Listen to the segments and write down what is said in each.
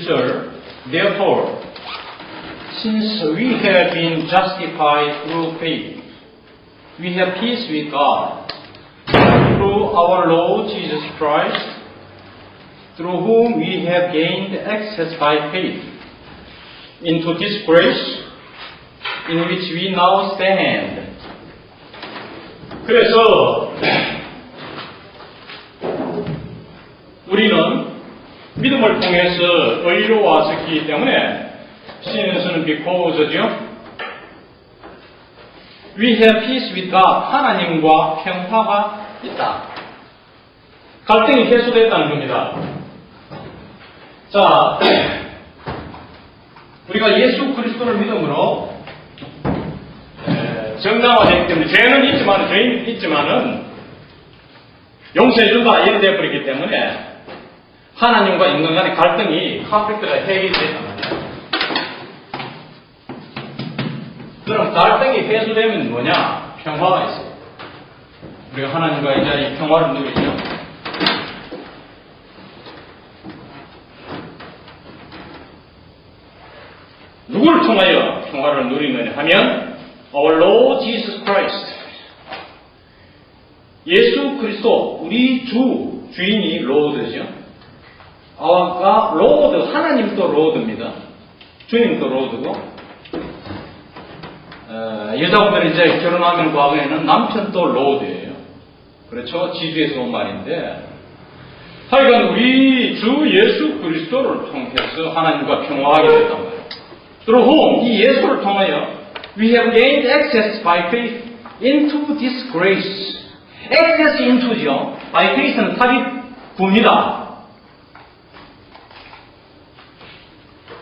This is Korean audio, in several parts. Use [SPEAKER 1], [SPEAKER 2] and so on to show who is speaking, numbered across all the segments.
[SPEAKER 1] 11절 Therefore, since we have been justified through faith, we have peace with God through our Lord Jesus Christ, through whom we have gained access by faith into this grace in which we now stand. 그래서 우리는 믿음을 통해서 의로워졌기 때문에 since는 because죠. We have peace with God. 하나님과 평화가 있다. 갈등이 해소됐다는 겁니다. 자, 우리가 예수 그리스도를 믿음으로 정당화되기 때문에 죄는 있지만 죄는 있지만은 용서해준다 이렇게 되어버리기 때문에 하나님과 인간 간의 갈등이 컨플릭트가 해결이 됐단 말이에요. 그럼 갈등이 해소되면 뭐냐? 평화가 있어요. 우리가 하나님과 이제 이 평화를 누리죠. 누구를 통하여 평화를 누리느냐 하면 Our Lord Jesus Christ. 예수 그리스도 우리 주인이 로드죠. 아까 로드 하나님도 로드입니다. 주님도 로드고 여자분들이 이제 결혼하면 과거에는 남편도 로드예요. 그렇죠? 지주에서 온 말인데 하여간 우리 주 예수 그리스도를 통해서 하나님과 평화하게 됐단 말이에요. Through whom 이 예수를 통하여 we have gained access by faith into this grace. access into죠. by faith는 삽입구입니다.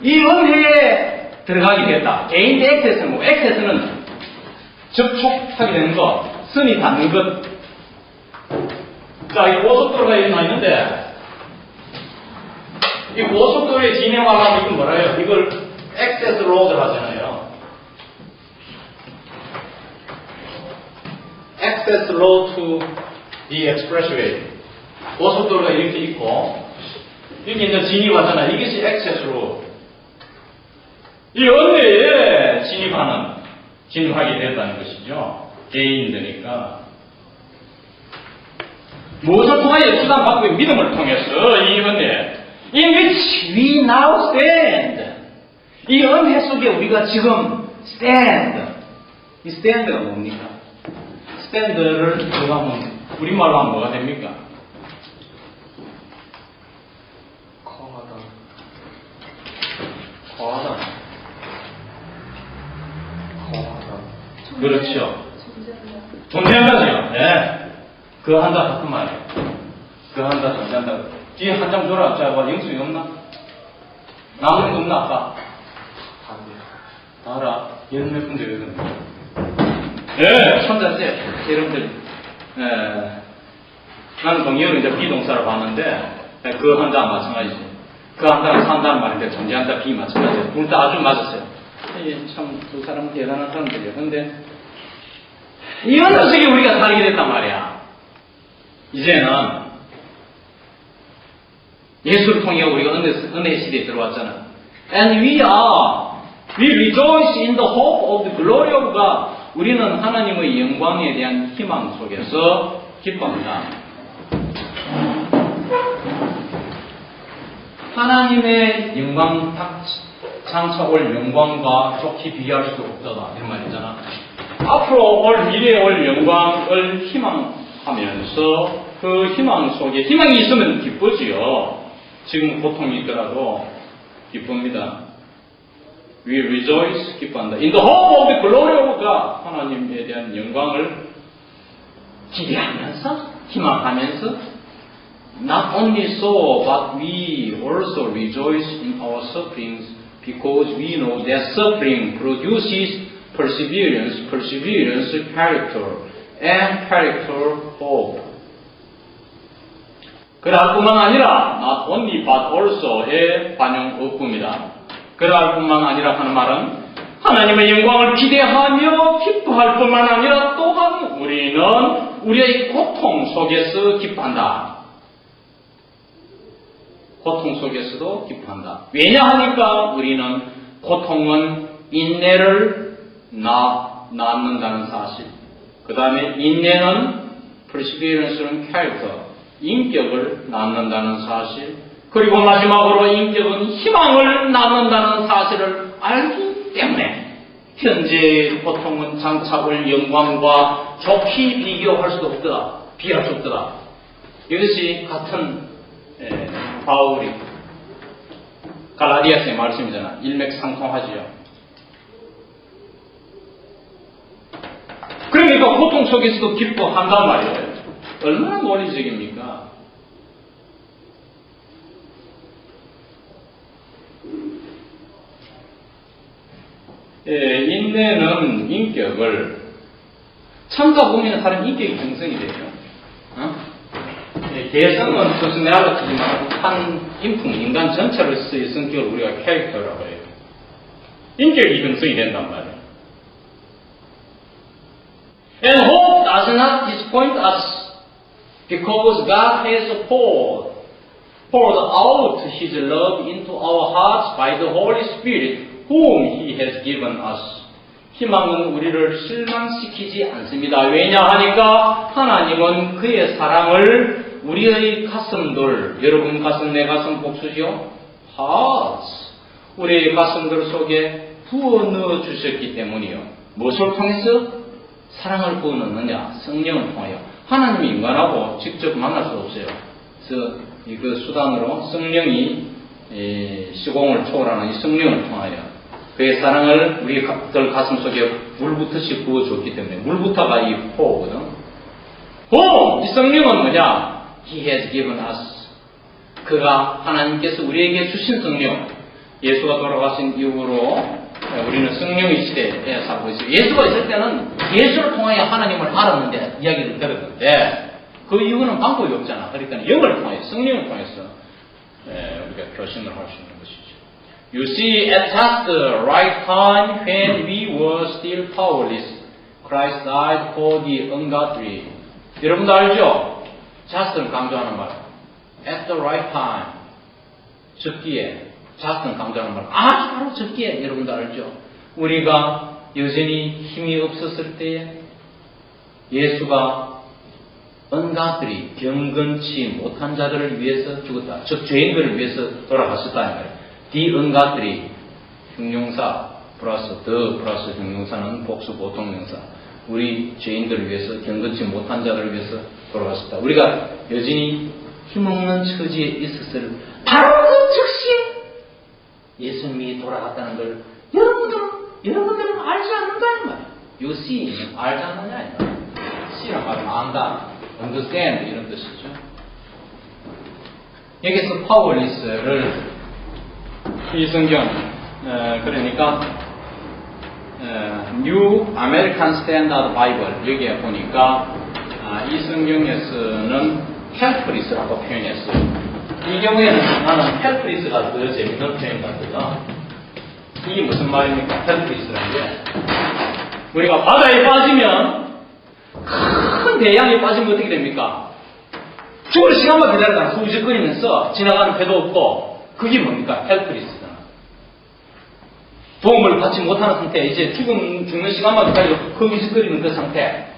[SPEAKER 1] 이 은혜에 들어가게 됐다. gained access는 뭐? access는 접촉하게 되는 것, 선이 닿는 것. 자, 이 고속도로가 여기 나 있는데 이 고속도로에 진행하려면 이건 뭐라요? 이걸 access road 하잖아요. access road to the expressway. 고속도로가 이렇게 있고 여기 이제 진입하잖아요. 이것이 access road. 이 은혜에 진입하게 됐다는 것이죠. 개인이니까. 무엇을 통하여 수단받고 믿음을 통해서 이 은혜, in which we now stand. 이 은혜 속에 우리가 지금 stand. 이 stand가 뭡니까? stand를 제가 한번 우리말로 하면 뭐가 됩니까? 거하다. 그렇죠. 존재한다죠. 네. 그 한다 같은 말이에요. 그 한다 존재한다. 뒤에 한 장 줘라. 자, 뭐 영수이 없나? 남는 거 없나 아까? 알아. 열몇 군데 여기는. 네. 천자째. 여러분들. 네. 나는 동의어를 이제 비동사로 봤는데 그 한자와 마찬가지죠. 그 한자가 산다는 말인데 존재한다 비 마찬가지예요. 둘 다 아주 맞았어요. 참 두 사람은 대단한 사람들이에요. 근데 이 은혜 속에 우리가 살게 됐단 말이야. 이제는 예수를 통해 우리가 은혜 시대에 들어왔잖아. And we rejoice in the hope of the glory of God. 우리는 하나님의 영광에 대한 희망 속에서 기뻐합니다. 하나님의 영광 장차올 영광과 좋게 비교할 수 없다 이런 말이잖아. 앞으로 올 미래에 올 영광을 희망하면서 그 희망 속에 희망이 있으면 기쁘지요. 지금 고통이 있더라도 기쁩니다. We rejoice, 기뻐한다. In the hope of the glory of God. 하나님에 대한 영광을 기대하면서 희망하면서 Not only so, but we also rejoice in our sufferings because we know that suffering produces perseverance, perseverance, character, and character, hope. 그럴 뿐만 아니라 not only but also의 반영어구입니다. 그럴 뿐만 아니라 하는 말은 하나님의 영광을 기대하며 기뻐할 뿐만 아니라 또한 우리는 우리의 고통 속에서 기뻐한다. 고통 속에서도 기뻐한다. 왜냐하니까 우리는 고통은 인내를 낳는다는 사실. 그 다음에 인내는 perseverance는 캐릭터, 인격을 낳는다는 사실. 그리고 마지막으로 인격은 희망을 낳는다는 사실을 알기 때문에 현재의 고통은 장차 올 영광과 좋게 비교할 수 없다. 비할 수 없다. 이것이 같은 바울이 갈라디아서의 말씀이잖아. 일맥상통하지요. 그러니까 고통 속에서도 기뻐한단 말이에요. 얼마나 논리적입니까? 인내는 인격을 참다 보면 사람 인격이 형성이 돼요. 개성은 퍼스널리티지만 한 인품, 인간 전체로서의 성격을 우리가 캐릭터라고 해요. 인격이 형성이 된단 말이에요. And hope does not disappoint us because God has poured out His love into our hearts by the Holy Spirit whom He has given us. 희망은 우리를 실망시키지 않습니다. 왜냐하니까 하나님은 그의 사랑을 우리의 가슴들, 여러분 가슴, 내 가슴 복수죠? hearts. 우리의 가슴들 속에 부어 넣어 주셨기 때문이요. 무엇을 통해서? 사랑을 부어 넣느냐? 성령을 통하여. 하나님이 인간하고 직접 만날 수 없어요. 그래서 그 수단으로 성령이 시공을 초월하는 이 성령을 통하여 그의 사랑을 우리들 가슴 속에 물부터씩 부어줬기 때문에 물부터가 이 포거든. 이 성령은 뭐냐? He has given us. 그가 하나님께서 우리에게 주신 성령. 예수가 돌아가신 이후로 우리는 성령의 시대에 살고 있어요. 예수가 있을 때는 예수를 통하여 하나님을 알았는데, 이야기를 들었는데 그 이유는 방법이 없잖아. 그러니까 영을 통해서, 성령을 통해서 우리가 교신을 할 수 있는 것이죠. You see, at just the right time when we were still powerless, Christ died for the ungodly. 여러분도 알죠? just를 강조하는 말. At the right time. 적기에. just는 강조하는 말. 아주 바로 적기에. 여러분도 알죠? 우리가 여전히 힘이 없었을 때에 예수가 ungodly, 경건치 못한 자들을 위해서 죽었다. 즉, 죄인들을 위해서 돌아가셨다는 거예요. the ungodly, 형용사 플러스 the 플러스 형용사는 복수 보통명사. 우리 죄인들을 위해서, 경건치 못한 자들을 위해서 돌아가셨다. 우리가 여전히 힘없는 처지에 있었을 바로 그 즉시에 예수님이 돌아갔다는 걸 여러분들은 알지 않는다 이 말이에요. You see, 알지 않느냐 이 말이에요. see란 말은 안다, understand 이런 뜻이죠. 여기서 powerless를 이 성경, 그러니까 New American Standard Bible 여기에 보니까 이 성경에서는 helpless라고 표현했어요. 이 경우에는 나는 helpless가 더 재밌는 표현 같거든. 이게 무슨 말입니까? helpless라는 게 우리가 바다에 빠지면 큰 대양에 빠지면 어떻게 됩니까? 죽을 시간만 기다리다가 후지거리면서 지나가는 배도 없고 그게 뭡니까? helpless잖아. 도움을 받지 못하는 상태, 이제 죽는 시간만 기다리고 후지거리는 그 상태.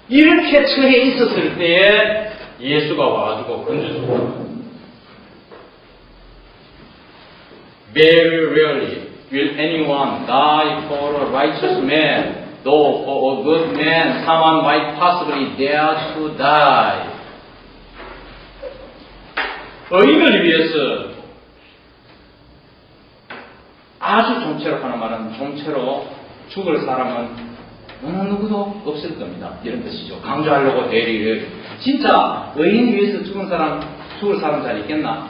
[SPEAKER 1] 이렇게 처해 있었을 때에 예수가 와가지고 건져줬다. Very rarely will anyone die for a righteous man, though for a good man someone might possibly dare to die. 의인을 위해서 아주 좀채로 하는 말은 좀채로 죽을 사람은 어느 누구도 없을 겁니다. 이런 뜻이죠. 강조하려고 대리를. 진짜 의인 위해서 죽을 사람 잘 있겠나?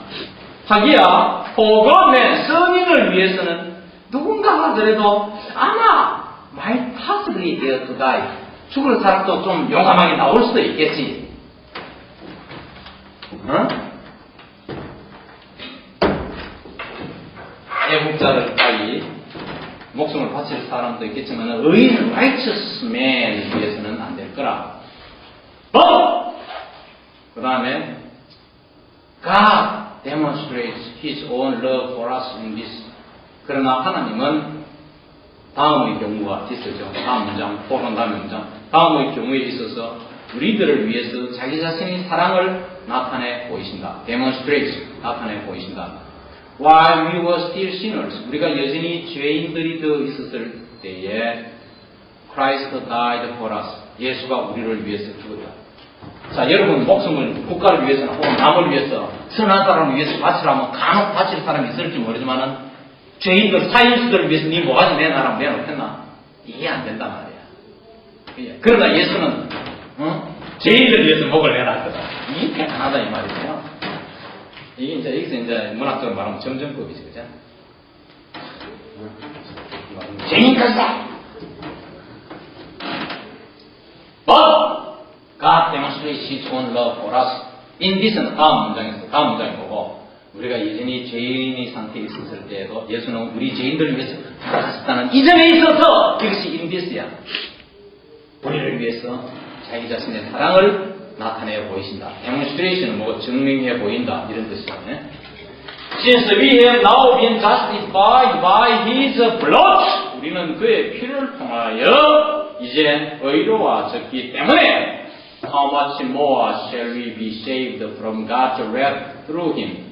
[SPEAKER 1] 하기야, 복음의 성인을 위해서는 누군가 하더라도 아마 might possibly dare to die. 죽을 사람도 좀 용감하게 나올 수도 있겠지. 응? 애국자들까지 목숨을 바칠 사람도 있겠지만 의인 righteous man 위해서는 안 될 거라. 그 다음에 God demonstrates His own love for us in this. 그러나 하나님은 다음의 경우가 있었죠. 다음 문장, 포함 다음의 문장. 다음의 경우에 있어서 우리들을 위해서 자기 자신의 사랑을 나타내 보이신다. demonstrates, 나타내 보이신다. While we were still sinners, 우리가 여전히 죄인들이 되어 있었을 때에 Christ died for us. 예수가 우리를 위해서 죽었다. 자, 여러분 목숨을 국가를 위해서나 혹은 남을 위해서 선한 사람을 위해서 바치라면 간혹 바칠 사람이 있을지 모르지만은 죄인들, 사인수들을 위해서 니 뭐가지 내놔라면 내놓겠나? 이해 안 된단 말이야. 그러나 예수는 죄인들을 위해서 목을 내놨거든. 이게 대단하다 이 말이죠. 이게 이제 여기서 이제 문학적으로 말하면 점점법이지, 그죠? 죄인까지다. But God demonstrates His own love for us. In this는 다음 문장이 뭐고 우리가 여전히 죄인의 상태에 있었을 때에도 예수는 우리 죄인들을 위해서 살아가셨다는 이 점에 있어서 이것이 in this야. 우리를 위해서 자기 자신의 사랑을 나타내 보이신다. demonstration은 뭐고 증명해 보인다 이런 뜻이죠. Since we have now been justified by His blood, 우리는 그의 피를 통하여 이제 의로워졌기 때문에 how much more shall we be saved from God's wrath through Him?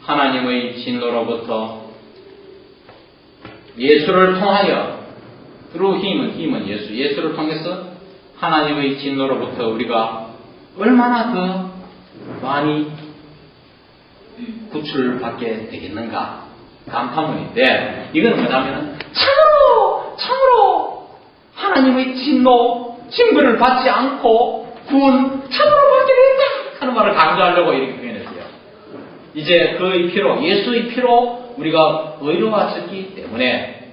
[SPEAKER 1] 하나님의 진노로부터 예수를 통하여 through Him은 예수를 통해서 하나님의 진노로부터 우리가 얼마나 더 많이 구출받게 되겠는가 감탄문인데 이건 뭐냐면 참으로 하나님의 징벌을 받지 않고 구원 참으로 받게 된다 하는 말을 강조하려고 이렇게 표현했어요. 이제 그의 피로 예수의 피로 우리가 의로워졌기 때문에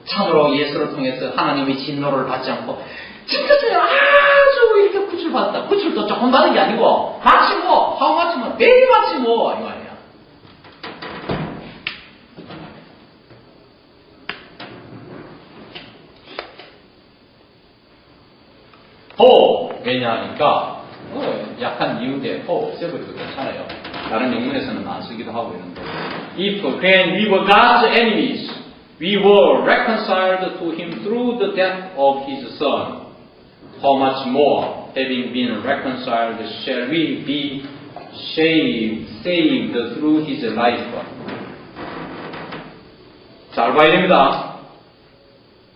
[SPEAKER 1] 참으로 예수를 통해서 하나님의 진노를 받지 않고 진짜 아주 이렇게 구출받았다. 구출도 조금 받은 게 아니고 마치고 하고 마치면 매일 마치고 이 말이야. 왜냐하니까 약한 이유인데 없애버려도 괜찮아요. 다른 영문에서는 안 쓰기도 하고 있는데 If when we were God's enemies we were reconciled to Him through the death of His Son, how much more, having been reconciled, shall we be saved through His life? 잘 봐야 됩니다.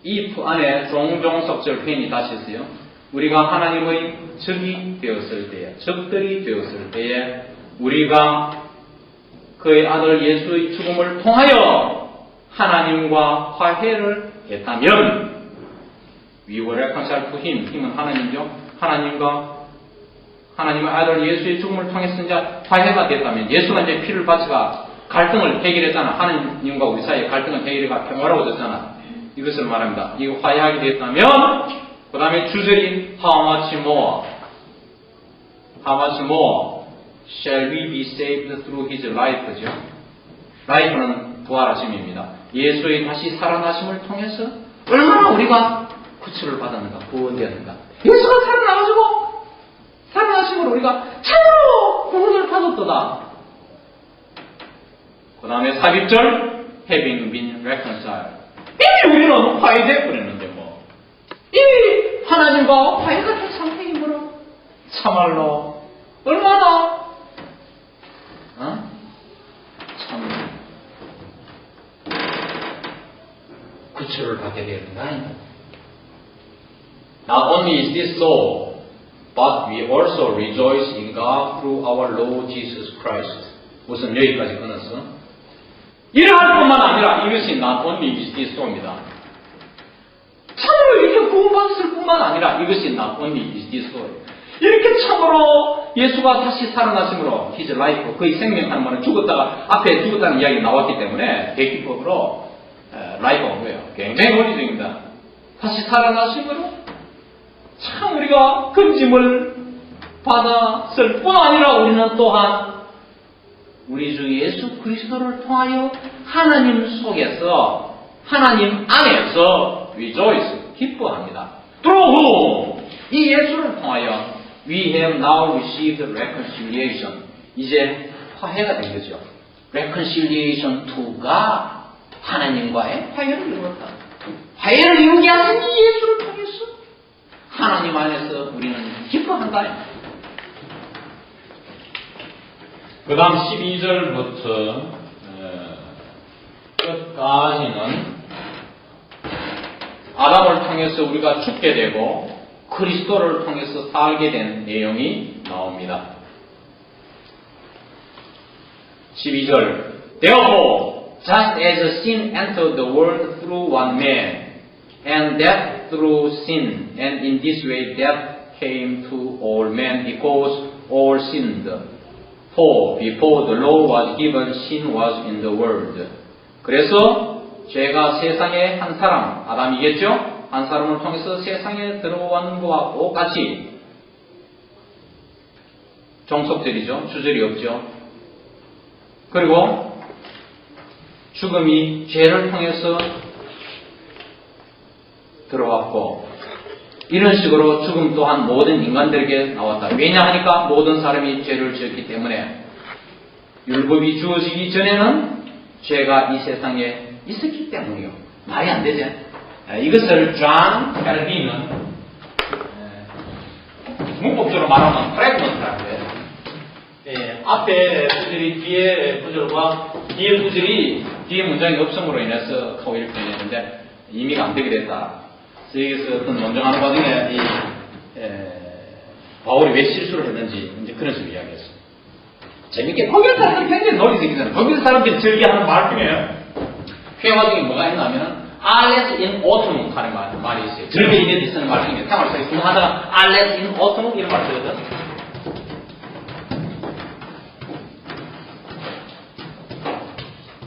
[SPEAKER 1] if 안에 종종 석절 표현이 다시 있어요. 우리가 하나님의 적이 되었을 때에, 적들이 되었을 때에 우리가 그의 아들 예수의 죽음을 통하여 하나님과 화해를 했다면 we were reconciled to Him. 힘은 하나님이죠. 하나님의 아들 예수의 죽음을 통해서 이제 화해가 됐다면 예수가 이제 피를 바치가 갈등을 해결했잖아. 하나님과 우리 사이의 갈등을 해결해가 평화로워졌잖아. 이것을 말합니다. 이거 화해하게 됐다면 그 다음에 주절이 how much more shall we be saved through His life죠. life는 부활하심입니다. 예수의 다시 살아나심을 통해서 얼마나 우리가 구출을 받았는가, 구원되었는가. 예수가 살아나심으로 우리가 참으로 구원을 받았도다. 그 다음에 40절 having been reconciled. 이미 우리는 화해돼 버렸는데 뭐. 이미 하나님과 화해가 된 상태이므로 참말로 얼마나 참 구출을 받게 되었는가. Not only is this so, but we also rejoice in God through our Lord Jesus Christ. 우선 여기까지 끊었어. 이러할 뿐만 아니라 이것이 not only is this so입니다. 참으로 이렇게 구원받았을 뿐만 아니라 이것이 not only is this so. 이렇게 참으로 예수가 다시 살아나심으로 his life, 그의 생명하는 말은 죽었다가 앞에 죽었다는 이야기 나왔기 때문에 대기법으로 life가 온 거예요. 굉장히 원리적입니다. 다시 살아나심으로 참 우리가 금짐을 받았을 뿐 아니라 우리는 또한 우리 주 예수 그리스도를 통하여 하나님 속에서 하나님 안에서 rejoice 기뻐합니다. through whom 이 예수를 통하여
[SPEAKER 2] We have now received reconciliation. 이제 화해가 된 거죠. reconciliation to가 하나님과의 화해를 이루었다. 화해를 이루게 하신 예수를 통해서 하나님 안에서 우리는 기뻐한다.
[SPEAKER 1] 그 다음 12절부터 끝까지는 아담을 통해서 우리가 죽게 되고 그리스도를 통해서 살게 된 내용이 나옵니다. 12절 Therefore, just as sin entered the world through one man, and death through sin, and in this way death came to all men because all sinned. For before the law was given, sin was in the world. 그래서 죄가 세상에 한 사람, 아담이겠죠? 한 사람을 통해서 세상에 들어온 것과 똑같이 종속절이죠. 주절이 없죠. 그리고 죽음이 죄를 통해서 들어왔고 이런 식으로 죽음 또한 모든 인간들에게 나왔다. 왜냐하니까 모든 사람이 죄를 지었기 때문에 율법이 주어지기 전에는 죄가 이 세상에 있었기 때문이요. 말이 안 되죠. 이것을 존 캘빈은 문법적으로 말하면 프래그먼트라고 해요. 앞에 구절이 뒤에 구절과 뒤에 구절이 뒤에 문장이 없음으로 인해서 하고 이렇게 되는데 의미가 안 되게 됐다. 여기서 어떤 논쟁하는 과정에 바울이 왜 실수를 했는지 이제 그런 식으로 이야기했어요. 재밌게 독일 사람들이 굉장히 논리적이잖아요. 독일 사람들이 즐겨하는 말 중에 회화 중에 뭐가 있냐면 alles in autumn 하는 말이 있어요. 즐겨 이래 쓰는 말 중에 생활 속에 공부하다가 alles in autumn 이런 말 쓰거든.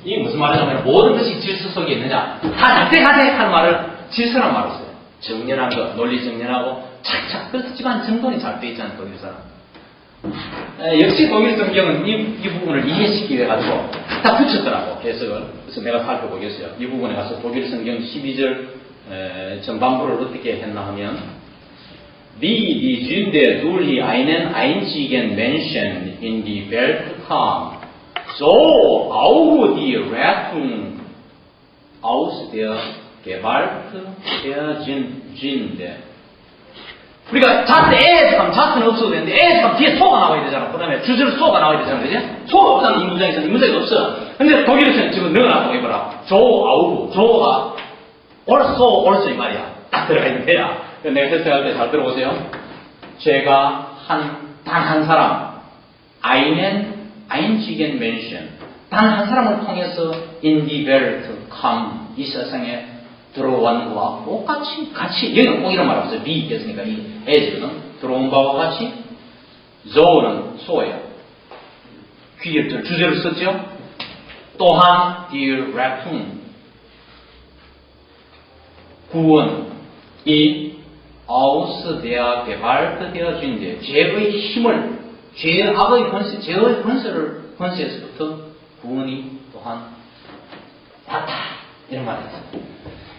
[SPEAKER 1] 이게 무슨 말이냐면 모든 것이 질서 속에 있느냐 다 작대가대 하는 말을 질서란 말을 써요. 정연한 거, 논리 정연하고 착착 그렇지만 정돈이 잘 돼 있잖아요. 독일 사람. 역시 독일 성경은 이 부분을 이해시키기 위해 가지고 다 붙였더라고 해석을. 그래서 내가 살펴보겠어요. 이 부분에 가서 독일 성경 12절 전반부를 어떻게 했나 하면 Die Sünde durch einen einzigen Menschen in die Welt kam, so auch die Rettung aus der Gewalt der Sünde. 우리가 자스 에스 하면 자스는 없어도 되는데 에스 하면 뒤에 소가 나와야 되잖아. 그 다음에 주절 소가 나와야 되잖아. 그지? 소가 없잖아. 이 문장에서는. 이 문장이 없어. 근데 독일에서는 지금 넣어놨고 해봐라. 조, 아우고. 조가 also 이 말이야. 딱 들어가 있는 데야. 내가 해석할 때 잘 들어보세요. 죄가 단 한 사람. einzigen Menschen. 단 한 사람을 통해서 in die Welt come. 이 세상에 들어온 것과 똑같이 여기는 꼭 이런 말 없어요. be 했으니까 이 as는 들어온 바와 같이 zo는 소예요. 귀엽죠. 주제를 썼죠. 또한 die Rettung 구원이 aus der Gewalt der Sünde 죄의 힘을 죄악의 권세 죄의 권세에서부터 구원이 또한 받다 이런 말이 있어요.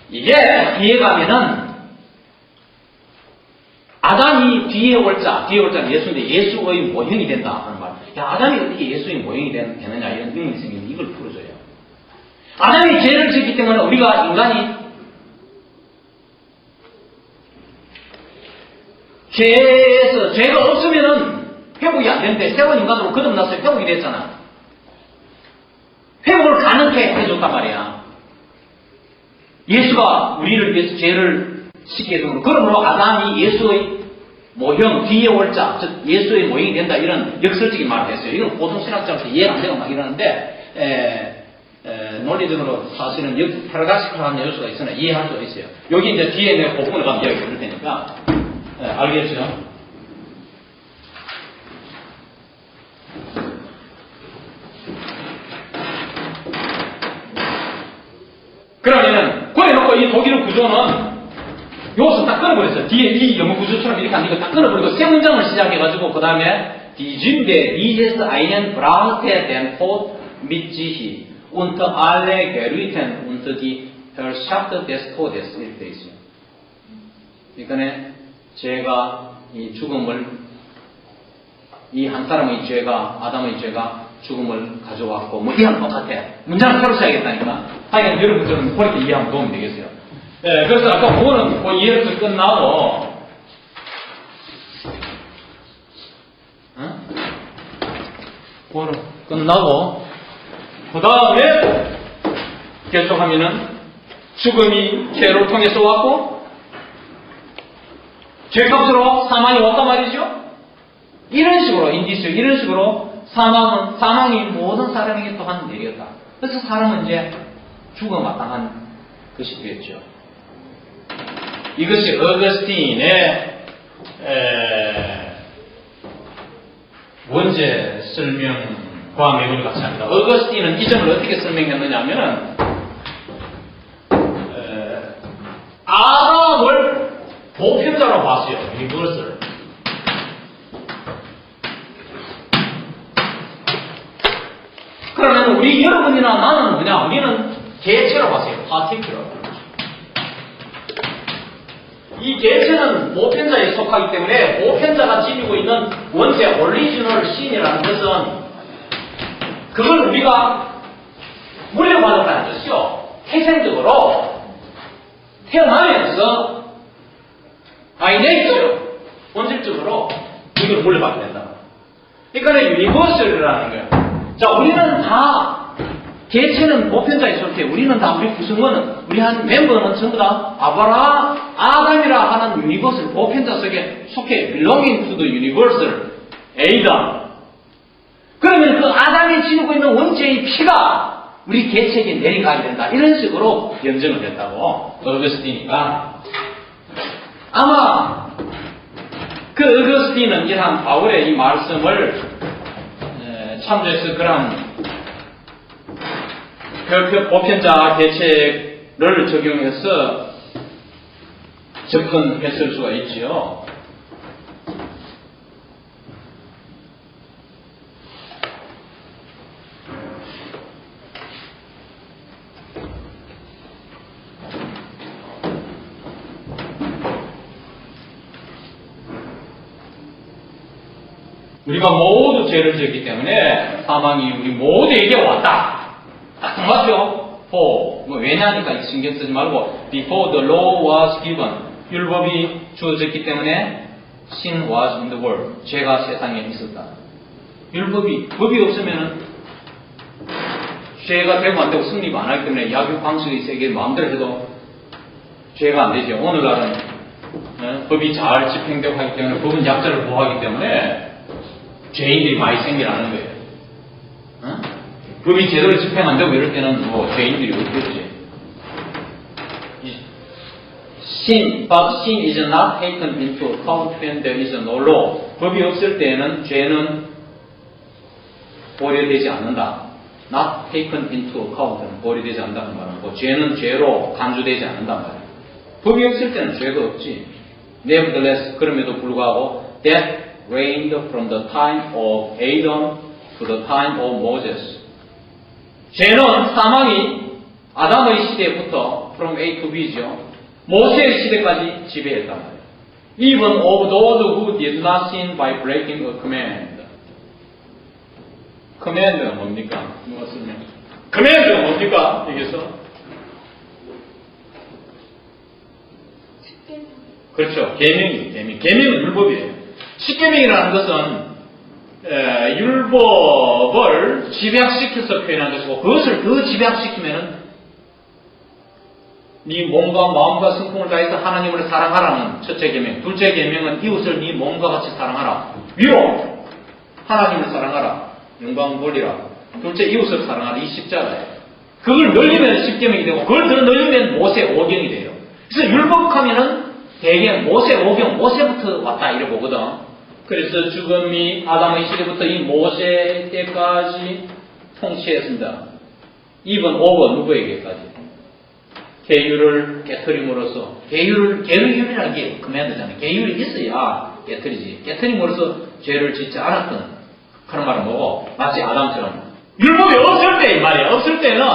[SPEAKER 1] 이게 뒤에 가면은 아담이 뒤에 올 자는 예수인데 예수의 모형이 된다 하는 말. 야, 아담이 어떻게 예수의 모형이 되느냐 이런 의문이 생기는데 이걸 풀어줘요. 아담이 죄를 지었기 때문에 우리가 인간이 죄가 없으면은 회복이 안 되는데 새로운 인간으로 거듭나서 회복이 됐잖아. 회복을 가능케 해줬단 말이야. 예수가 우리를 위해서 죄를 씻게 해준 그러므로 아담이 예수의 모형, 뒤에 올 자, 즉 예수의 모형이 된다 이런 역설적인 말을 했어요. 이건 보통 신학자로서 이해가 안 되고 막 이러는데 논리적으로 사실은 여기 패러다식한 요소가 있으나 이해할 수가 있어요. 여기 이제 뒤에 내가 그 부분을 가면 이야기 드릴 테니까 알겠죠? 그러면은 그래놓고 이 독일어 구조는 여기서 딱 끊어버렸어요. 뒤에 이 영어 구조처럼 이렇게 안 되고 딱 끊어버리고 세 문장을 시작해가지고 그 다음에 Die Sünde dieses einen brachte den Tod mit sich und alle gerieten unter die Herrschaft des Todes 이렇게 되어 있어요. 그러니까 죄가 이 죽음을
[SPEAKER 2] 이 한 사람의 죄가, 아담의 죄가 죽음을 가져왔고, 뭐 이랑 똑같아. 문장을 새로 써야겠다니까. 하여간 여러분들은 그렇게 이해하면 도움이 되겠어요. 예, 그래서 아까 그거는 그 이해를 끝나고, 그거는 끝나고, 그 다음에 계속하면은 죽음이 죄를 통해서 왔고, 죄값으로 사망이 왔단 말이죠. 이런 식으로 인디스 이런 식으로 사망이 모든 사람에게 또한 내렸다. 그래서 사람은 이제 죽어 마땅한 것이 되었죠. 이것이 어거스틴의 원제 설명과 매우 같이 합니다. 어거스틴은 이 점을 어떻게 설명했느냐면은 아담을 보편자로 봤어요. 유니버설. 그러면 우리 여러분이나 나는 뭐냐? 우리는 개체로 봤어요. 파티큐러. 이 개체는 보편자에 속하기 때문에 보편자가 지니고 있는 원체 오리지널 신이라는 것은 그걸 우리가 물려받았다는 것이요. 태생적으로 태어나면서 바이네이처 본질적으로 이걸 물려받게 된다. 그러니까 유니버설이라는 거예요. 자, 우리는 다 개체는 보편자에 속해. 우리는 다 우리 구성원은 우리 한 멤버는 전부 다 아담이라 하는 유니버설 보편자 속에 속해 belonging to the universal Adam. 그러면 그 아담이 지니고 있는 원체의 피가 우리 개체에게 내려가야 된다. 이런 식으로 연정을 했다고 어거스틴이가. 아마 그 어거스틴은 이러한 바울의 이 말씀을 참조해서 그런 그 보편자 개체를 적용해서 접근했을 수가 있지요. 우리가 모두 죄를 지었기 때문에 사망이 우리 모두에게 왔다. 딱 맞죠? 왜냐니까 신경 쓰지 말고 before the law was given. 율법이 주어졌기 때문에 sin was in the world. 죄가 세상에 있었다. 법이 없으면 죄가 되고 안 되고 승리가 안 하기 때문에 약육 방식의 세계를 마음대로 해도 죄가 안 되죠. 오늘날은 법이 잘 집행되고 하기 때문에 법은 약자를 보호하기 때문에 죄인들이 많이 생기라는 거예요. 법이 제대로 집행 안 되고 이럴 때는 뭐 죄인들이 없겠지. But sin is not taken into account when there is no law. 법이 없을 때에는 죄는 고려되지 않는다. Not taken into account는 고려되지 않는다는 말은 뭐 죄는 죄로 간주되지 않는단 말이에요. 법이 없을 때는 죄가 없지. Nevertheless, 그럼에도 불구하고 death reigned from the time of Adam to the time of Moses. 죄는 사망이 아담의 시대부터 from A to B죠. 모세의 시대까지 지배했단 말이에요. Even of those who did not sin by breaking a command. command가 뭡니까? 누가 쓰면? command가 뭡니까? 여기서? 그렇죠. 계명은 율법이에요. 십계명이라는 것은 율법을 집약시켜서 표현한 것이고 그것을 더 집약시키면은 네 몸과 마음과 성품을 다해서 하나님을 사랑하라는 첫째 계명. 둘째 계명은 이웃을 네 몸과 같이 사랑하라. 위로 하나님을 사랑하라. 영광 돌리라. 둘째 이웃을 사랑하라. 이 십자가예요. 그걸 늘리면 십계명이 되고 그걸 더 늘리면 모세 오경이 돼요. 그래서 율법하면은 대개 모세 오경, 모세부터 왔다 이래 보거든. 그래서 죽음이 아담의 시대부터 이 모세 때까지 통치했습니다. even over 누구에게까지? 계율을 깨트림으로써 계율이라는 게 command잖아요. 계율이 있어야 깨트리지. 깨트림으로써 죄를 짓지 않았던 그런 말은 뭐고? 마치 아담처럼 율법이 없을 때 이 말이야. 없을 때는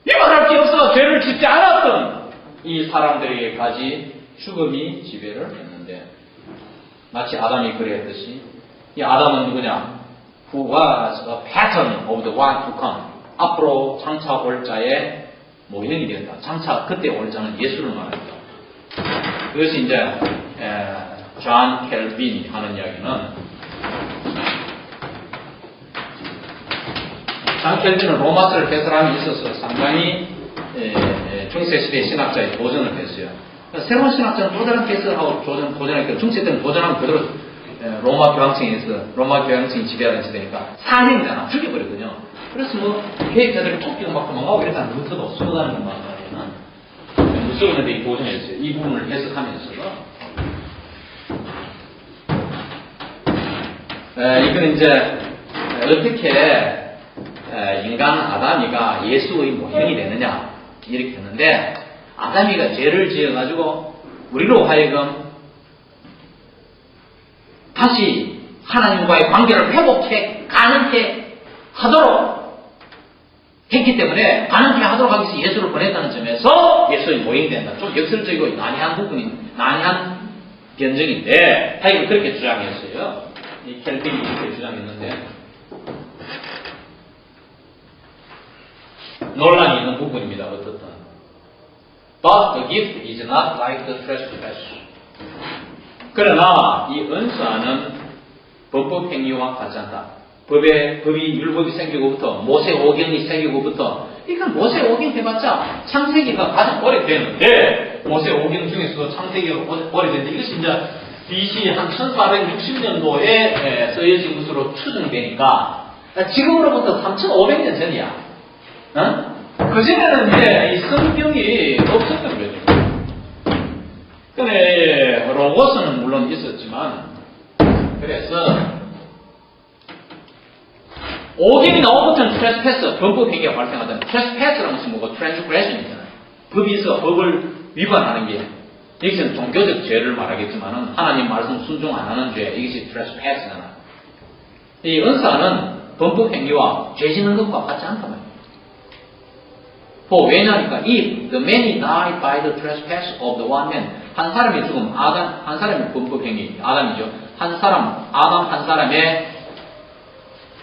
[SPEAKER 2] 이말할 게 없어. 죄를 짓지 않았던 이 사람들에게까지 죽음이 지배를 했는데 마치 아담이 그랬듯이 이 아담은 누구냐? Who was a pattern of the one to come. 앞으로 장차 올 자의 모형이 된다. 장차 그때 올 자는 예수를 말합니다. 그것이 이제 존 켈빈이 하는 이야기는, 존 켈빈은 로마서를 해설함에 있어서 상당히 중세시대 신학자의 도전을 했어요. 새로운 신학자는 또 다른 해설하고 도전하니까 중세 때는 도전하면 그대로 로마 교황청이 지배하는 시대니까 살인이잖아. 죽여버리거든요. 그래서 뭐 계획자들이 토끼가 막 도망가고 이래서 루터도 숨어가는 것만 무서운데 이 도전했어요. 이 부분을 해석하면서 이건 이제 어떻게 인간 아담이가 예수의 모형이 되느냐 이렇게 했는데, 아담이가 죄를 지어가지고 우리로 하여금 다시 하나님과의 관계를 회복해 가능케 하도록 했기 때문에, 가능케 하도록 하기 위해서 예수를 보냈다는 점에서 예수의 모형이 된다. 좀 역설적이고 난해한 변증인데 하여간 그렇게 주장했어요. 이 켈빈이 이렇게 주장했는데 논란이 있는 부분입니다. 어떻든 But the gift is not like the trespass. 그러나 이 은사는 범법 행위와 같지 않다. 율법이 생기고부터, 모세 오경이 생기고부터, 그러니까 모세 오경 해봤자 창세기가 가장 오래됐는데, 모세 오경 중에서 창세기가 오래됐는데, 이것이 이제 BC 한 1460년도에 쓰여진 것으로 추정되니까, 지금으로부터 3500년 전이야. 그전에는 이제 이 성경이 없었던 거죠. 근데 로고스는 물론 있었지만, 그래서 오경이 나오고부터는 트레스패스, 범법 행위가 발생하던, 트레스패스라는 것은 뭐고 트랜스그레션이잖아요. 법이 있어 법을 위반하는 게, 여기서는 종교적 죄를 말하겠지만은 하나님 말씀 순종 안 하는 죄, 이것이 트레스패스잖아요. 이 은사는 범법 행위와 죄 짓는 것과 같지 않단 말이에요. 왜냐하니까 if the many died by the trespass of the one man, 한 사람이 죽으면 한 사람이 범법 행위, 아담이죠. 아담 한 사람의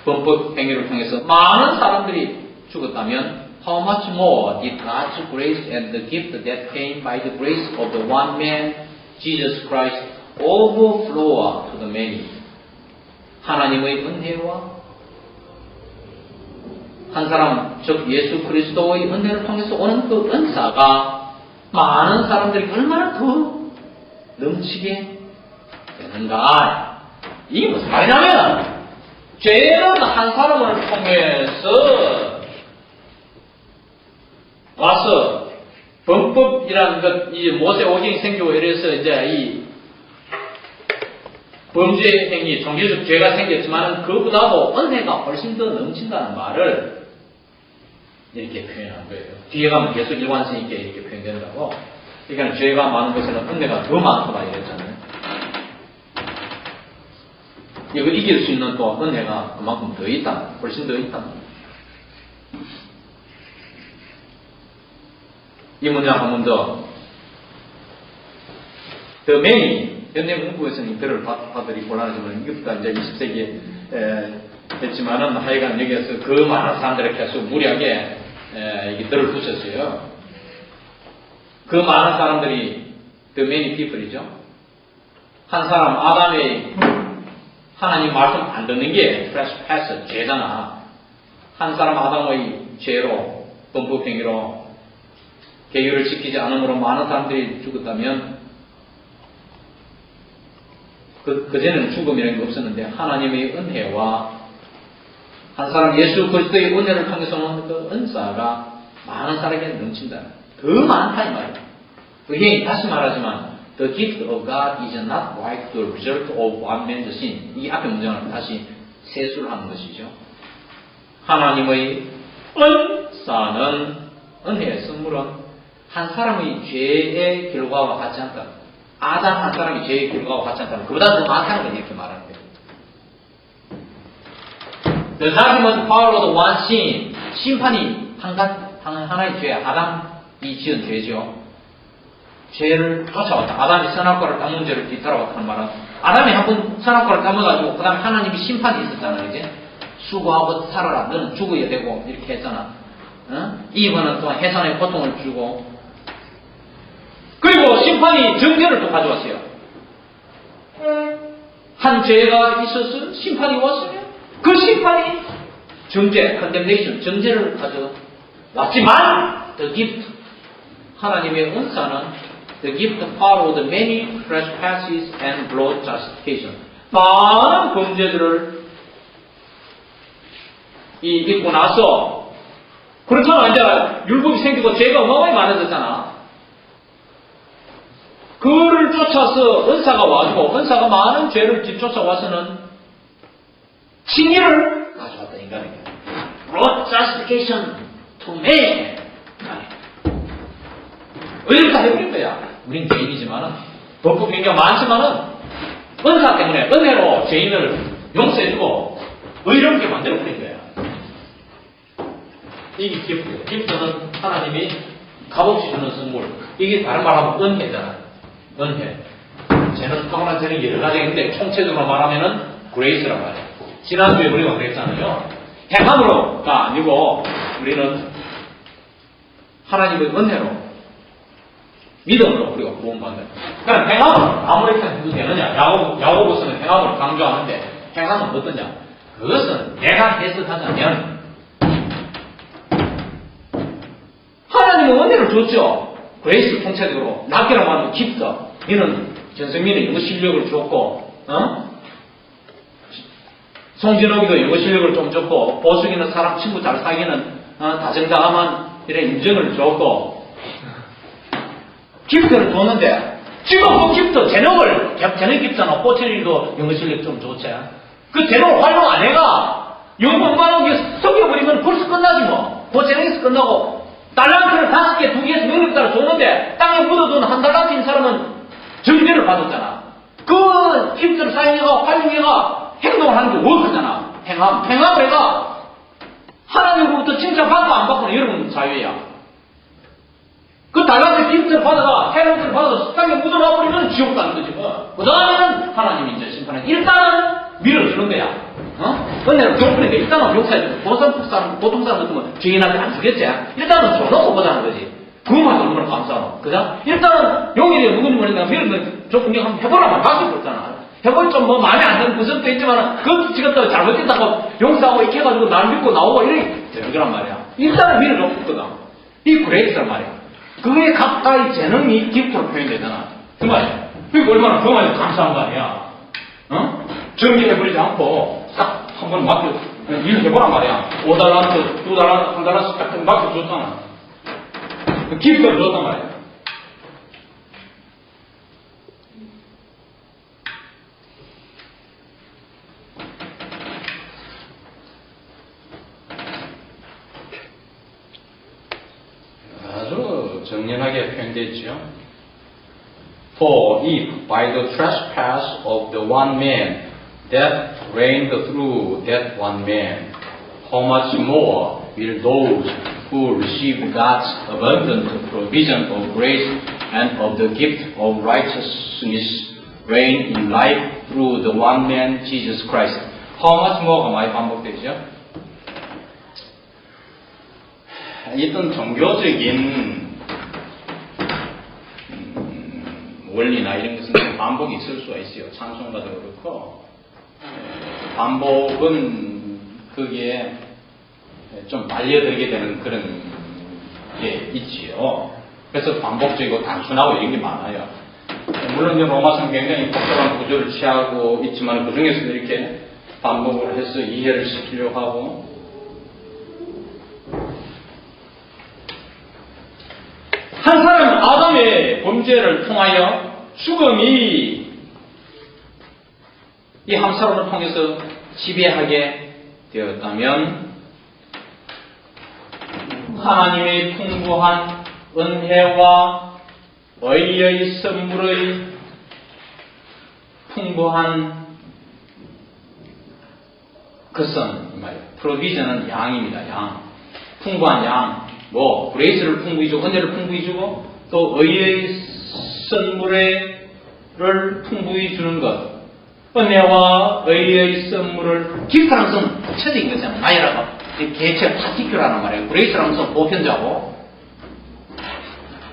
[SPEAKER 2] 범법 행위를 통해서 많은 사람들이 죽었다면, how much more did God's grace and the gift that came by the grace of the one man, Jesus Christ, overflow to the many. 하나님의 은혜와 한 사람, 즉 예수 그리스도의 은혜를 통해서 오는 그 은사가 많은 사람들이 얼마나 더 넘치게 되는가. 이게 무슨 말이냐면, 죄는 한 사람을 통해서 와서 범법이라는 것, 이 모세 오경이 생기고 이래서 이제 이 범죄 행위, 종교적 죄가 생겼지만 그보다도 은혜가 훨씬 더 넘친다는 말을 이렇게 표현한 거예요. 뒤에 가면 계속 일관성 있게 이렇게 표현된다고. 그러니까 죄가 많은 것에는 은혜가 더 많다 이랬잖아요. 이거 이길 수 있는 또 은혜가 그만큼 더 있다. 훨씬 더 있다. 이 문장 한 번 더. The many, 현대 문구에서는 이들을 받들이 곤란하지만 이것도 이제 20세기에 했지만은 하여간 여기에서 그 많은 사람들을 계속 무리하게 이들을 붙였어요. 그 많은 사람들이 the many people이죠. 한 사람 아담의 하나님 말씀 안 듣는 게 trespass, 죄잖아. 한 사람 아담의 죄로, 범법 행위로 계율을 지키지 않음으로 많은 사람들이 죽었다면, 그전에는 죽음이라는 게 없었는데 하나님의 은혜와 한 사람 예수 그리스도의 은혜를 통해서 오는 그 은사가 많은 사람에게 넘친다. 더 많다 이 말이에요. 그게 다시 말하지만 the gift of God is not like the result of one man's sin. 이 앞에 문장을 다시 세수를 하는 것이죠. 하나님의 은사는, 은혜의 선물은 한 사람의 죄의 결과와 같지 않다. 아담 한 사람이 죄의 결과와 같지 않다면 그보다 더 많다는 걸 이렇게 말하는 거예요. The judgment followed one sin. 심판이 하나의 죄, 아담이 지은 죄죠. 죄를 쫓아왔다. 아담이 선악과를 따먹은 죄를 뒤따라왔다는 말은 아담이 한번 선악과를 따먹어가지고 그 다음에 하나님이 심판이 있었잖아. 이제 수고하고 살아라. 너는 죽어야 되고 이렇게 했잖아. 이브는 또 해산의 고통을 주고 그리고 심판이 정죄를 또 가져왔어요. 한 죄가 있어서 심판이 왔으면 그 심판이 정죄, condemnation, 정죄를 가져왔지만 the gift, 하나님의 은사는 the gift followed many trespasses and brought justification. 많은 범죄들을 잊고 나서 그렇잖아. 이제 율법이 생기고 죄가 어마어마하게 많아졌잖아. 그를 쫓아서 은사가 와주고 은사가 많은 죄를 뒤쫓아와서는 칭의를 가져왔다. 인간에게 brought justification to man. 의를 다 해버린 거야. 우린 죄인이지만은 법국 경계가 많지만은 은사 때문에 은혜로 죄인을 용서해주고 의롭게 만들어버린 거야. 이게 기프트예요. 기프트는 하나님이 값없이 주는 선물. 이게 다른 말하면 은혜잖아. 은혜. 죄는 타고난 죄는 여러 가지 있는데 총체적으로 말하면은 그레이스란 말이에요. 지난주에 우리가 그랬잖아요. 행함으로가 아니고 우리는 하나님의 은혜로 믿음으로 우리가 구원받는. 그러니까 행함은 아무렇게나 해도 되느냐? 야고보서는 행함을 강조하는데 행함은 어떠냐? 그것은 내가 해석하자면 하나님은 은혜를 줬죠. 그레이스 통째적으로 낫기라고 하는 기프트. 이는 전성민은 영어 실력을 줬고, 송진옥이도 영어 실력을 좀 줬고, 보숙이는 사람 친구 잘 사귀는 다정다감한 이런 인정을 줬고, 기프트를 줬는데 지금 그 기프트 재능을 재능 기프트나 꼬챙이도 영어 실력 좀 좋지. 그 재능을 활용 안 해가 영어 공부하는 게 섞여버리면 벌써 끝나지 뭐. 그 재능에서 끝나고. 달란트를 5개, 2개에서 능력자를 줬는데 땅에 묻어둔 한 달란트인 사람은 정죄를 받았잖아. 그 기프트를 사용해가 활용해가 행동을 하는 게 워크잖아. 행함을 해가 하나님으로부터 칭찬받고 안 받고는 여러분 자유야. 그 달란트 기프트를 받아가 탤런트를 받아서 땅에 묻어놔버리면 지옥 가는 거지 뭐. 그 다음에는 하나님이 이제 심판해. 일단은 밀어주는 거야. 은혜를 줬으니까 일단은 용서해주고 보통 사람 같으면 죄인한테 안 주겠지. 일단은 줘놓고 보자는 거지. 그것만 얼마나 감사하노. 그죠? 일단은 용일이 누구누구 하니까 밀어주면 저 공격 한번 해보라고 바뀔 거 있잖아. 해볼 좀 뭐 마음에 안 드는 구석도 있지만 그것도 지금 또 잘못됐다고 용서하고 이렇게 해가지고 날 믿고 나오고 이래 되는 거란 말이야. 일단은 밀어줬거든. 이 그레이스란 말이야. 그게 각각의 재능이 기프트로 표현되잖아. 그 말이야. 그게 얼마나 그 말이 감사한 거 아니야. 정리해버리지 않고 딱 한 번 맡겨 일 해보란 말이야. 5달란트, 2달란트, 1달란트 딱 맡겨줬잖아. 기프트를 줬단 말이야. 아주 정연하게 표현되어 있죠. For if by the trespass of the one man death reigned through that one man, how much more will those who receive God's abundant provision of grace and of the gift of righteousness reign in life through the one man, Jesus Christ. How much more가 많이 반복되죠. 어떤 종교적인 원리나 이런 것은 반복이 있을 수가 있어요. 찬송가도 그렇고 반복은 거기에 좀 말려들게 되는 그런 게 있지요. 그래서 반복적이고 단순하고 이런 게 많아요. 물론 이제 로마서는 굉장히 복잡한 구조를 취하고 있지만 그 중에서도 이렇게 반복을 해서 이해를 시키려고 하고 한 사람 아담의 범죄를 통하여 죽음이 이 한 사람을 통해서 지배하게 되었다면 하나님의 풍부한 은혜와 의의 선물의 풍부한 것은 말이에요. 프로비전은 양입니다. 양. 풍부한 양. 그레이스를 풍부히 주고 은혜를 풍부히 주고 또 의의
[SPEAKER 1] 선물을 풍부히 주는 것, 은혜와 의의 선물을
[SPEAKER 2] 기프라는 것은 부처적인 거잖아요. 나이라고 개체 파티큐라는 말이에요. 그레이스라는 것은 보편자고.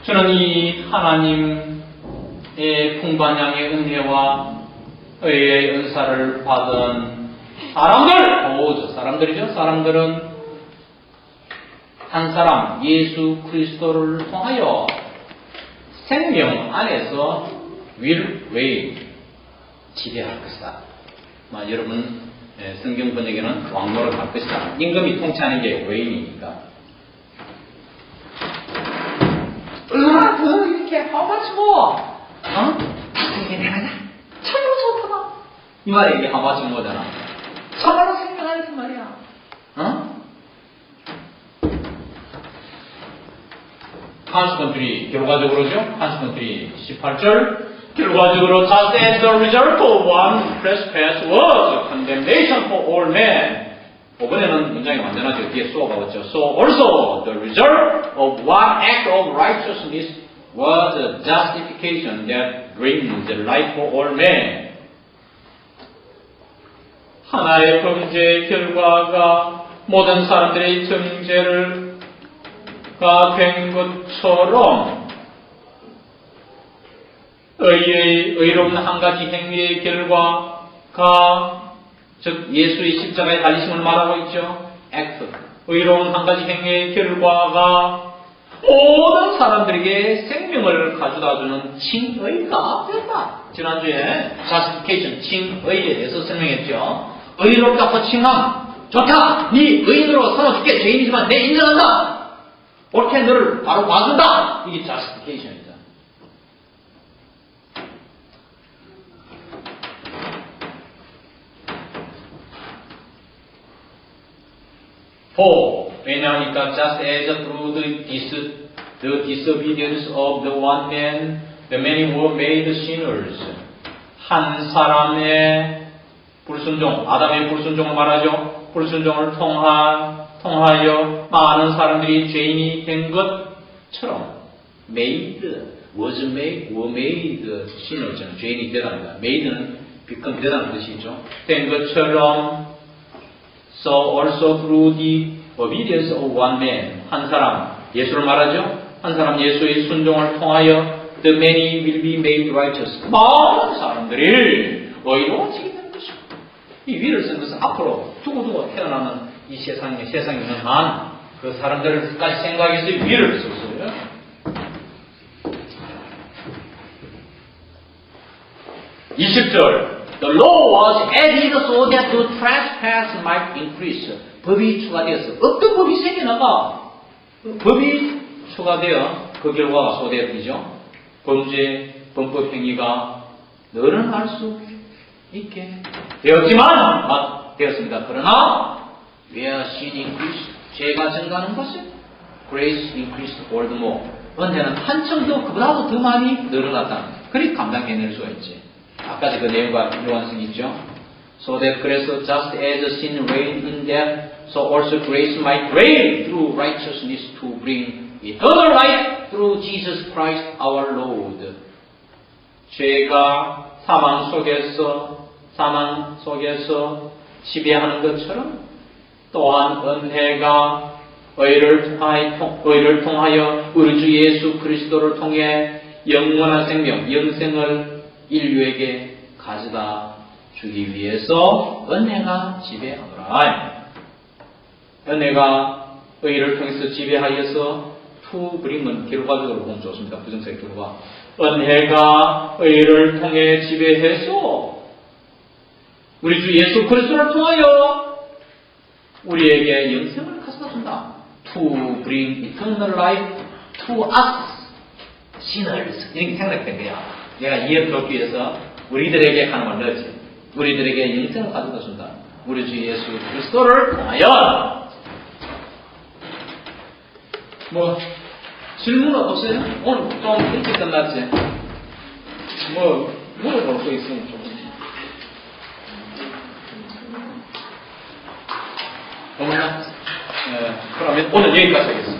[SPEAKER 1] 저는 이 하나님의 풍부한 양의 은혜와 의의 은사를 받은 사람들은 한 사람 예수 그리스도를 통하여 생명 안에서 reign 지배할 것이다. 여러분 성경 번역에는 왕노릇 할 것이다. 임금이 통치하는 게 reign이니까.
[SPEAKER 2] 얼마나 더 이렇게 하마치고 이게 내가냐? 참으로 좋다. 이 말이 이게 하마치는 거잖아. 참으로 생명 안에서 말이야.
[SPEAKER 1] 한수건들이 결과적으로죠. 한수건들이 18절 결과적으로 just as the result of one trespass was condemnation for all men. 이번에는 문장이 완전하죠. 뒤에 수어가 왔죠. So also the result of one act of righteousness was a justification that brings life for all men. 하나의 범죄의 결과가 모든 사람들의 정죄가 된 것처럼 의로운 한 가지 행위의 결과가 즉 예수의 십자가의 달리심을 말하고 있죠. act. 의로운 한 가지 행위의 결과가 모든 사람들에게 생명을 가져다주는 칭의가 됐다. 지난주에 justification, 칭의에 대해서 설명했죠. 의롭다고 칭함. 좋다. 네 의인으로 삼아줄게. 죄인이지만 내 인정한다. 옳게 너를 바로 봐준다. 이게 justification이다. 왜냐하니까 just as through the disobedience of the one man, the many were made sinners. 한 사람의 불순종, 아담의 불순종을 말하죠. 불순종을 통하여 많은 사람들이 죄인이 된 것처럼 were made sinners. 죄인이 되다는 made는 become 되다는 뜻이죠. 된 것처럼 So also through the obedience of one man, 한 사람, 예수를 말하죠. 한 사람 예수의 순종을 통하여 the many will be made righteous. 많은 사람들이 의로워지게 되는 것이고, 이 위를 쓴 것은 앞으로 두고두고 태어나는 이 세상에 있는 한 그 사람들까지 생각해서 위를 썼어요. The law was added so that the trespass might increase. 법이 추가되었어. 어떤 법이 생겨나가? 법이 추가되어 그 결과가 소되어지죠. 범법 행위가 늘어날 수 있게 되었습니다. 그러나 where sin increased, 죄가 증가하는 것은 grace increased all the more. 언제는 한층 더 그보다도 더 많이 늘어났다. 그리 감당해낼 수가 있지. 아까 그 내용과 일관성이 있죠. So that 그래서 just as sin reigned in death, so also grace might reign through righteousness to bring eternal life through Jesus Christ our Lord. 죄가 사망 속에서 지배하는 것처럼 또한 은혜가 의를 통하여 우리 주 예수 그리스도를 통해 영원한 생명, 영생을 인류에게 가져다 주기 위해서 은혜가 지배하노라. 은혜가 의를 통해서 지배하여서 to bring은 결과적으로 보면 좋습니다. 부정사의 결과. 은혜가 의를 통해 지배해서 우리 주 예수 그리스도를 통하여 우리에게 영생을 가져다 준다. To bring eternal life to us sinners. 이렇게 생각된 거야. 내가 이해하기 위해서 우리들에게 하는 말 넣었지. 우리들에게 영생을 가져다 준다. 우리 주 예수 그리스도를 통하여. 질문 없어요? 오늘 좀 일찍 끝났지? 물어볼 거 있으면 좀. 그러면 오늘 여기까지 하겠습니다.